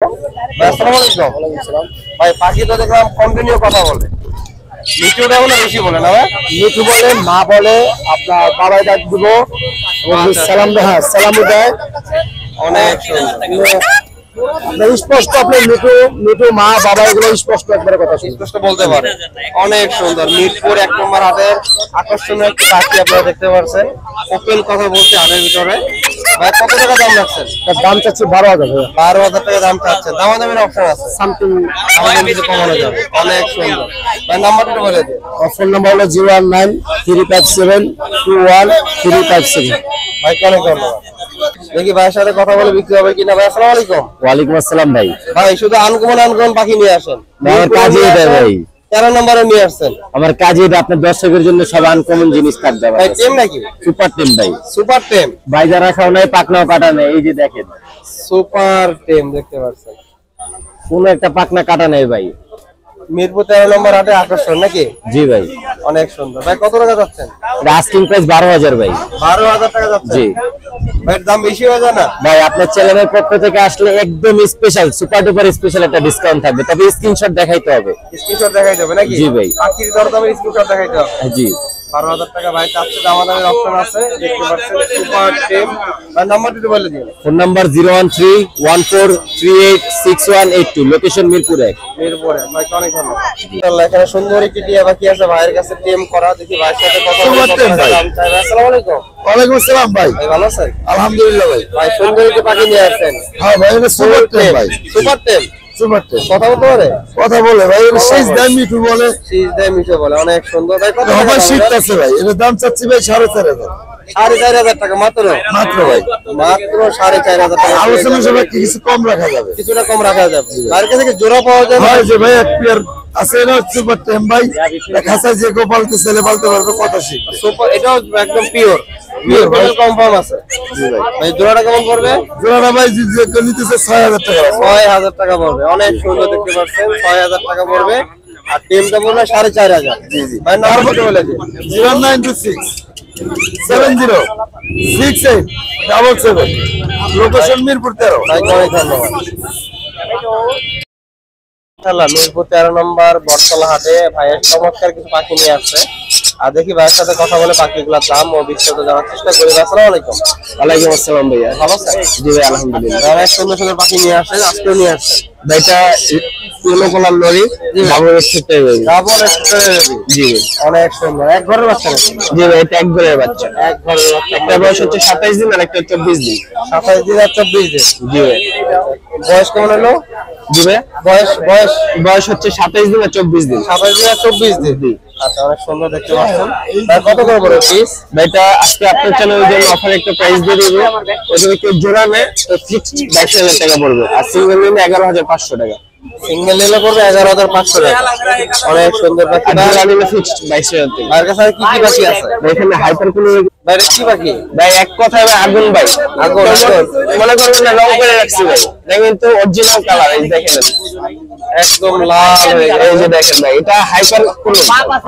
আসসালামু আলাইকুম। ওয়ালাইকুম আসসালাম। ভাই পাখি তো দেখলাম কন্টিনিউ কথা বলে, মিঠুটা বলে বেশি বলে না ভাই? মিঠু বলে, মা বলে, আপনার বাবাই ডাক দিব, সালাম দেয়, হ্যাঁ সালামও দেয়। অনেক সুন্দর। আপনার স্পষ্ট, আপনার মিঠু মিঠু মা বাবা এগুলো স্পষ্ট একবারে কথা স্পষ্ট বলতে পারে। অনেক সুন্দর। মিরপুর 1 নম্বর হাটের আকর্ষণীয় একটি পাখি আপনারা দেখতে পাচ্ছেন। ওপেন কথা বলতে হাটের ভিতরে। ভাই কত টাকা দাম রাখছেন? দাম চাচ্ছি 12,000। 12,000 টাকা দাম চাচ্ছেন। দামাদামির অপশন আছে, সামথিং আমাদের কিছু কমানো যাবে। অনেক সুন্দর। ভাই নাম্বারটা বলে দিন। ফোন নাম্বার হলো 019-357-21-357। ভাই অনেক ধন্যবাদ। দেখি ভাইয়ের সাথে কথা বলে বিক্রি হবে কিনা। ভাই আসসালামু আলাইকুম। ওয়ালাইকুম আসসালাম ভাই। ভাই শুধু আনকমন পাখি নিয়ে আসেন। আমার কাজই এটা ভাই। 13 নম্বরে নিয়ে আসছেন। আমার কাজই এটা, আপনার দর্শকের জন্য সব আনকমন জিনিস থাকবে ভাই টেম নাকি? সুপার টেম ভাই। সুপার টেম। বাইজা রাখাও নাই, পাকনাও কাটা নাই, এই যে দেখেন সুপার টেম দেখতে পাচ্ছেন। কোন একটা পাকনা কাটা নাই ভাই। মিরপুর 13 নম্বর হাটে আকর্ষণ নাকি? জি ভাই। অনেক সুন্দর। ভাই কত টাকা যাচ্ছেন? আস্কিং প্রাইস 12,000 ভাই। 12,000 টাকা যাচ্ছে। জি ভাই দাম বেশি হয়ে যায় না? ভাই আপনার চ্যানেলের পক্ষ থেকে আসলে একদম স্পেশাল, সুপার ডুপার স্পেশাল একটা ডিসকাউন্ট থাকবে, তবে স্ক্রিনশট দেখাইতে হবে। স্ক্রিনশট দেখাই যাবে নাকি? জি ভাই। পাখির দরদামের স্ক্রিনশট দেখাইতে হবে। জি 12,000 টাকা ভাই চাচ্ছে, দামাদামের অপশন আছে দেখতে পাচ্ছেন। সুপার টেম। ভাই নাম্বারটা একটু বলে দিন। Phone number 01314386182, location Mirpur 1। মিরপুরে। ভাই অনেক ধন্যবাদ। আল্লাহ, এখানে সুন্দর একটি টিয়া পাখি আছে ভাইয়ের কাছে, টেম করা। দেখি ভাইয়ের সাথে কথা বলে সুপার টেম ভাই। দাম চাই। আসসালামু আলাইকুম। ওয়ালাইকুম আসসালাম ভাই। ভাই ভালো আছেন? আলহামদুলিল্লাহ ভাই। ভাই সুন্দর একটি পাখি নিয়ে আসছেন। হ্যাঁ ভাই, এটা সুপার টেম ভাই। সুপার টেম। সুপার টেম কথা বলতে পারে? কথা বলে ভাই, এটা শেষ দাম মিঠু বলে, শীষ দেয় মিঠে বলে। অনেক সুন্দর। ভাই কত টাকা সবাই দাম? শিখতেছে ভাই। এটা দাম চাচ্ছি ভাই 4,500। 4,500 টাকা মাত্র? মাত্র ভাই। মাত্র 4,500 টাকা। আলোচনা সবাই কিছু কম রাখা যাবে। কিছুটা কম রাখা যাবে। বাইরের কাছে কি জোড়া পাওয়া যায়? হয় যে ভাই এক পেয়ার আছে না সুপার টেম ভাই, খাসা যে গোপালকে ছেলে পালতে পারবে, কথা শিখবে। সুপার, এটাও একদম পিওর কনফার্ম আছে। ভাই জোড়াটা কেমন পড়বে? জোড়াটা ভাই যে নিতেছে 6,000 টাকা। 6,000 টাকা পড়বে। অনেক সুন্দর দেখতে পাচ্ছেন। 6,000 টাকা পড়বে। আর টিমটা পড়বে 4,500। জি জি। ভাই নাম্বারটা বলে দিন। 09267068777, লোকেশন মিরপুর 13। ভাই অনেক ধন্যবাদ। মিরপুর 13 নম্বর বটতলা হাটে ভাইয়ের চমৎকার কিছু পাখি নিয়ে আসছে। আর দেখি ভাইয়ের সাথে কথা বলে পাখিগুলোর দাম ও বিস্তারিত জানার চেষ্টা করি। আসসালামু আলাইকুম। ওয়ালাইকুম আসসালাম ভাইয়া। ভালো আছেন? জি ভাই আলহামদুলিল্লাহ। অনেক সুন্দর সুন্দর পাখি নিয়ে আসছেন, আজকেও নিয়ে আসছেন। ভাইটা ইয়েলো কালার লরি, ডাবল এক্সেপ্টার ভাই। Double extra. জি ভাই। অনেক সুন্দর। এক ঘরের বাচ্চা নাকি? জি ভাই, এটা এক ঘরের বাচ্চা। এক ঘরের বাচ্চা। একটা বয়স হচ্ছে 27 দিন আর একটা 24 দিন। 27 দিন আর 24 দিন। জি ভাই। বয়স কেমন হলো? জি ভাই, বয়স বয়স বয়স হচ্ছে 27 দিন আর 24 দিন। 27 দিন আর 24 দিন। জি। আচ্ছা, অনেক সুন্দর দেখতে পাচ্ছেন। ভাই কত করে পড়বে পিস? ভাইটা আজকে আপনার চ্যানেলের জন্য অফার একটা প্রাইস দিয়ে দিব। এটা কেউ জোড়া নেয় তো ফিক্সড 22,000 টাকা পড়বে, আর সিঙ্গেল নিলে 11,500 টাকা। সিঙ্গেল নিলে পড়বে 11,500 টাকা। অনেক সুন্দর পাখি। আর জোড়া নিলে ফিক্সড 22,000 টাকা। ভাইয়ের কাছে আর কি কি পাখি আছে? এখানে হাইপার কোনো ভাইয়ের কি পাখি? ভাই এক কথায় ভাই আগুন ভাই। আগুন। মনে করবেন না রং করে রাখছি ভাই, দেখবেন তো অরিজিনাল কালার। এই দেখেন একদম লাল হয়ে গেছে। এই যে দেখেন ভাই, এটা হাইপার কোনো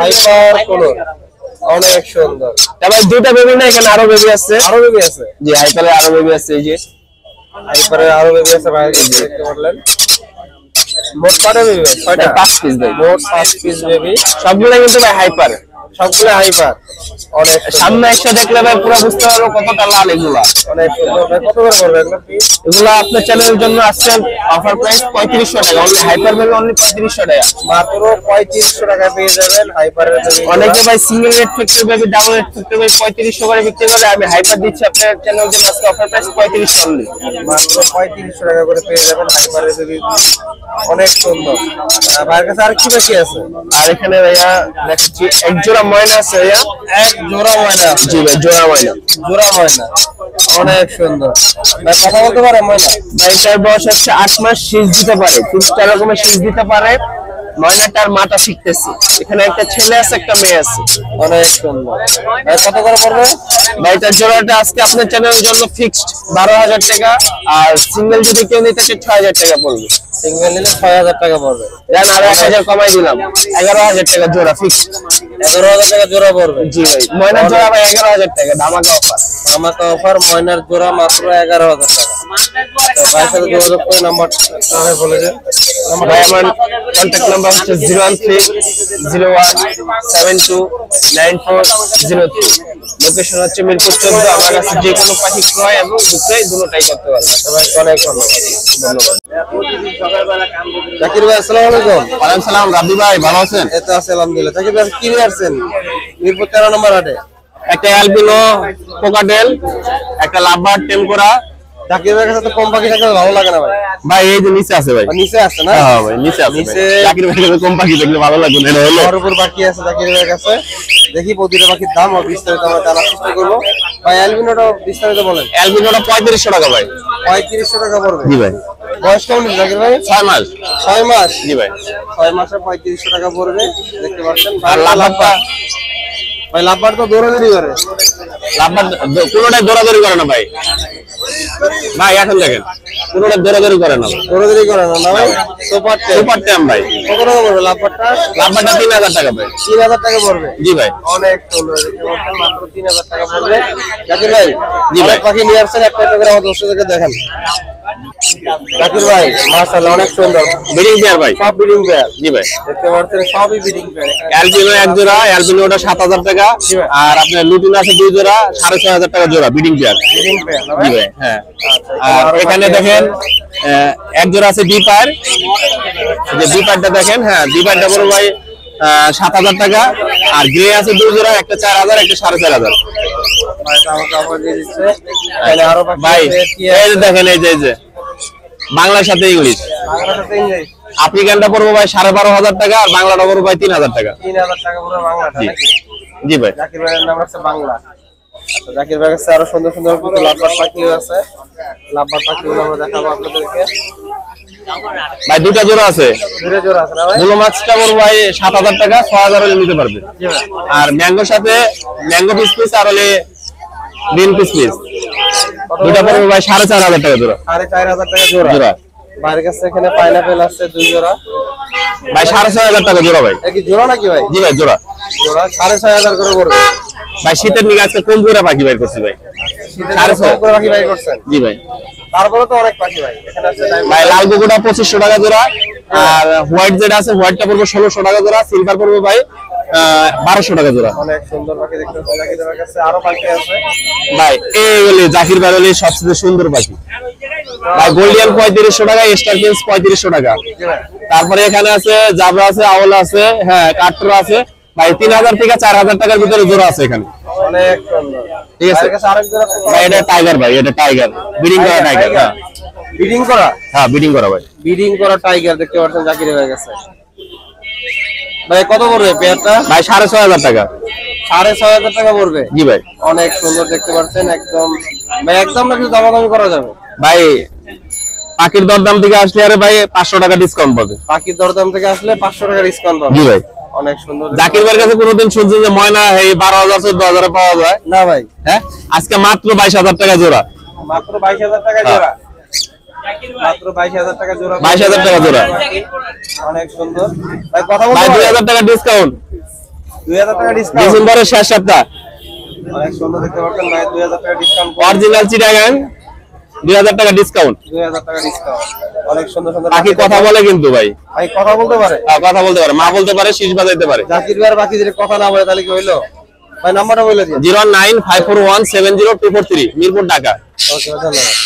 হাইপার কালার। অনেক সুন্দর। ভাই। দুইটা বেবি না, এখানে আরো বেবি আছে। আরো বেবি আছে? জি, হাইপারে আরো বেবি আছে। এই যে হাইপারে আরো বেবি আছে ভাইয়ের কাছে, দেখতে পারলেন। মোট কয়টা বেবি? 6টা। 5 পিস ভাই। মোট 5 পিস বেবি। সবগুলো কিন্তু ভাই হাইপার। সবগুলো হাইপার। অনেক সামনে এসে দেখলে ভাই পুরো বুঝতে পারবো কতটা লাল এগুলা। অনেক সুন্দর। ভাই কত করে পড়বে এগুলো পিস? এগুলা আপনার চ্যানেলের জন্য আসছে অফার প্রাইস 3500 টাকা। অনলি হাইপার বেবি অনলি 3500 টাকা। মাত্র 3500 টাকা পেয়ে যাবেন হাইপারের বেবি। অনেকে ভাই single red factor baby, double red factor baby 3500 করে বিক্রি করে, আমি হাইপার দিচ্ছি আপনার চ্যানেলের জন্য আজকে অফার প্রাইস 3500 অনলি। মাত্র 3500 টাকা করে পেয়ে যাবেন হাইপারের বেবি। অনেক সুন্দর। ভাইয়ের কাছে আর কি বাকি আছে? আর এখানে ভাইয়া দেখছি এক জোড়া ময়না আছে ভাইয়া। এক জোড়া ময়না আছে? জি ভাই, জোড়া ময়না। জোড়া ময়না। অনেক সুন্দর। ভাই কথা বলতে পারে ময়না? ভাইটার বয়স হচ্ছে 8 মাস, শীষ দিতে পারে, 3-4 রকমের শীষ দিতে পারে। ময়নাটার মাটা শিখতেছি। এখানে একটা ছেলে আছে, একটা মেয়ে আছে। অনেক সুন্দর। ভাই কত করে পড়বে? ভাইটার জোড়াটা আজকে আপনার চ্যানেলের জন্য ফিক্সড 12,000 টাকা, আর সিঙ্গেল যদি কেউ নিতে চায় 6,000 টাকা পড়বে। সিঙ্গেল নিলে 6,000 টাকা পড়বে। দেন আরো 1,000 কমাই দিলাম, 11,000 টাকা জোড়া ফিক্সড। 11,000 টাকা জোড়া পড়বে? জি ভাই, ময়নার জোড়া ভাই 11,000 টাকা, ধামাকা অফার। ধামাকা অফার। ময়নার জোড়া মাত্র 11,000 টাকা। ভাইয়ের সাথে যোগাযোগ করে নাম্বারটা বলে দেন। ভাই আমার কন্ট্যাক্ট নাম্বার হচ্ছে 01301729403। লোকেশন হচ্ছে মিরপুর 14। আমার কাছে যে কোনো পাখি ক্রয় এবং বিক্রয় দুটোটাই করতে পারবেন। ভাই অনেক ধন্যবাদ। জাকির ভাই আসসালামু আলাইকুম। ওয়ালাইকুম সালাম। রাব্বি ভাই ভালো আছেন? এই তো আছি আলহামদুলিল্লাহ। জাকির ভাই কি নিয়ে আসছেন মিরপুর 13 নম্বর হাটে? একটা অ্যালবিনো কোকাটেল, একটা লাভবার্ড টেম করা। জাকির ভাইয়ের কাছে তো কম পাখি থাকলে ভালো লাগে না ভাই। ভাই এই যে নিচে আছে ভাই। নিচে আছে না? হ্যাঁ ভাই নিচে আছে। নিচে জাকির ভাইয়ের কাছে কম পাখি দেখলে ভালো লাগবে না। এটা হলো আমার উপর পাখি আছে জাকির ভাইয়ের কাছে। দেখি প্রতিটা পাখির দাম আর বিস্তারিত আমরা জানার চেষ্টা করবো। ভাই অ্যালবিনোটা বিস্তারিত বলেন। অ্যালবিনোটা 3500 টাকা ভাই। 3500 টাকা পড়বে। জি ভাই। বয়স কেমন জাকির ভাই? 6 মাস। 6 মাস। জি ভাই। 6 মাসে 3500 টাকা পড়বে। দেখতে পাচ্ছেন। আর লাভবার্ডটা ভাই লাভবার্ড তো দৌড়াদৌড়ি করে। লাভবার্ড কোনোটাই দৌড়াদৌড়ি করে না ভাই। ভাই এখন দেখেন কোনোটা দৌড়াদৌড়ি করে না। দৌড়াদৌড়ি করে না ভাই। সুপার ট্যাম ভাই। কত টাকা পড়বে লাভবার্ডটা? লাভবার্ডটা 3000 টাকা ভাই। 3000 টাকা পড়বে। জি ভাই। অনেক সুন্দর। দেখতে পাচ্ছেন মাত্র 3000 টাকা পড়বে। জাকির ভাই জি ভাই। পাখি নিয়ে আসছেন একটা একটা করে আমার দর্শকদেরকে দেখেন। জাকির ভাই মাশাআল্লাহ অনেক সুন্দর ব্রিডিং পেয়ার ভাই। সব ব্রিডিং পেয়ার। জি ভাই। দেখতে পাচ্ছেন সবই ব্রিডিং পেয়ার। অ্যালবিনো এক জোড়া, অ্যালবিনোটা 7000 টাকা। আর আপনার লুটিনো আছে 2 জোড়া, 6500 টাকা জোড়া ব্রিডিং পেয়ার। ব্রিডিং পেয়ার না জি ভাই? ভাই। হ্যাঁ। আর আর এখানে দেখেন এক জোড়া আছে বিপার। যে বিপারটা দেখেন, হ্যাঁ বিপারটা বড় ভাই 7000 টাকা। আর গ্রে আছে 2 জোড়া, একটা 4000 একটা 4500। ভাই দাম কাপড় দিয়ে দিচ্ছে। তাহলে আরো পাখি ভাই আছে, কি এই আছে? যে দেখেন এই যে বাংলার সাথে ইংলিশ। বাংলার সাথে ইংরেজি। আফ্রিকানটা পড়বো ভাই 12500 টাকা। আর বাংলাটা পড়বো ভাই 3000 টাকা। 3000 টাকা পুরো বাংলাটা জি। নাকি? জি ভাই। জাকির ভাইয়ের নাম হচ্ছে বাংলা। তো জাকির ভাইয়ের কাছে আরো সুন্দর সুন্দর কিছু লাভবার্ড পাখিও আছে। লাভবার্ড পাখিগুলো আমরা দেখাবো আপনাদেরকে। ভাই দুটা জোড়া আছে। দুটো জোড়া আছে না ভাই? বুলো মাছটা পড়বো ভাই 7000 টাকা, 6000 হলে নিতে পারবে। জি ভাই। আর ম্যাঙ্গোর সাথে ম্যাঙ্গো পিস আর হলে গ্রিন পিস দুটা পড়বে ভাই 4500 টাকা জোড়া। 4500 টাকা জোড়া। জোড়া বাইরের কাছে এখানে পাইনাপেল আছে 2 জোড়া। ভাই 6500 টাকা জোড়া ভাই। এটা কি জোড়া নাকি ভাই? জি ভাই জোড়া। জোড়া 6500 করে পড়বে। ভাই শীতের নিকে আজকে কম জোড়া পাখি বাইর করছি ভাই। শীতের জন্য কম করে পাখি বাই করছেন। জি ভাই। তারপরে তো অনেক পাখি ভাই। এখানে আছে ভাই লাল কুকুরটা 2500 টাকা জোড়া। আর হোয়াইট যেটা আছে হোয়াইটটা পড়বে 1600 টাকা জোড়া। সিলভার পড়বে ভাই 1200 টাকা জোড়া। অনেক সুন্দর পাখি দেখতে পাচ্ছেন। জাকির ভাইয়ের কাছে আরো পাখি আছে। ভাই এই হলে জাকির ভাই হলে সবচেয়ে সুন্দর পাখি ভাই। গোল্ডিয়ান 3500 টাকা, স্টার প্রিন্স 3500 টাকা। জি ভাই। তারপরে এখানে আছে জাবরা আছে, আওলা আছে, হ্যাঁ কাটরা আছে ভাই। 3000 থেকে 4000 টাকার ভিতরে জোড়া আছে এখানে। অনেক সুন্দর। ঠিক আছে। বাইরের কাছে আরেক জোড়া ভাই এটা টাইগার ভাই, এটা টাইগার ব্রিডিং করা টাইগার। হ্যাঁ ব্রিডিং করা। হ্যাঁ ব্রিডিং করা ভাই। ব্রিডিং করা টাইগার দেখতে পাচ্ছেন জাকির ভাইয়ের কাছে। ভাই কত পড়বে পেয়ারটা? ভাই 6500 টাকা। 6500 টাকা পড়বে। জি ভাই। অনেক সুন্দর দেখতে পাচ্ছেন একদম। ভাই একদম না কিছু দামাদামি করা যাবে? ভাই পাখির দরদাম থেকে আসলে আরে ভাই 500 টাকা ডিসকাউন্ট পাবে। পাখির দরদাম থেকে আসলে 500 টাকা ডিসকাউন্ট পাবে। জি ভাই। অনেক সুন্দর। জাকির ভাইয়ের কাছে কোনোদিন শুনছেন যে ময়না এই 12000 14000 এ পাওয়া যায়? না ভাই। হ্যাঁ আজকে মাত্র 22000 টাকা জোড়া। মাত্র 22000 টাকা জোড়া। মাত্র 22000 টাকা জোড়া। 22000 টাকা জোড়া। অনেক সুন্দর। ভাই কথা ভাই বলতে 2000 টাকা ডিসকাউন্ট 2000 টাকা ডিসকাউন্ট। ডিসেম্বরের শেষ সপ্তাহ। অনেক সুন্দর দেখতে পাচ্ছেন ভাই 2000 টাকা ডিসকাউন্ট। অরিজিনাল চিটাগাং 2000 টাকা ডিসকাউন্ট। 2000 টাকা ডিসকাউন্ট। অনেক সুন্দর সুন্দর পাখি কথা বলে কিন্তু ভাই। ভাই কথা বলতে পারে? কথা বলতে পারে, মা বলতে পারে, শীষ বাজাইতে পারে। জাকির ভাইয়ের বাকি যদি কথা না বলে তাহলে কি হইলো? ভাই নাম্বারটা বলে দিন। 09541702443 মিরপুর ঢাকা। ওকে ধন্যবাদ।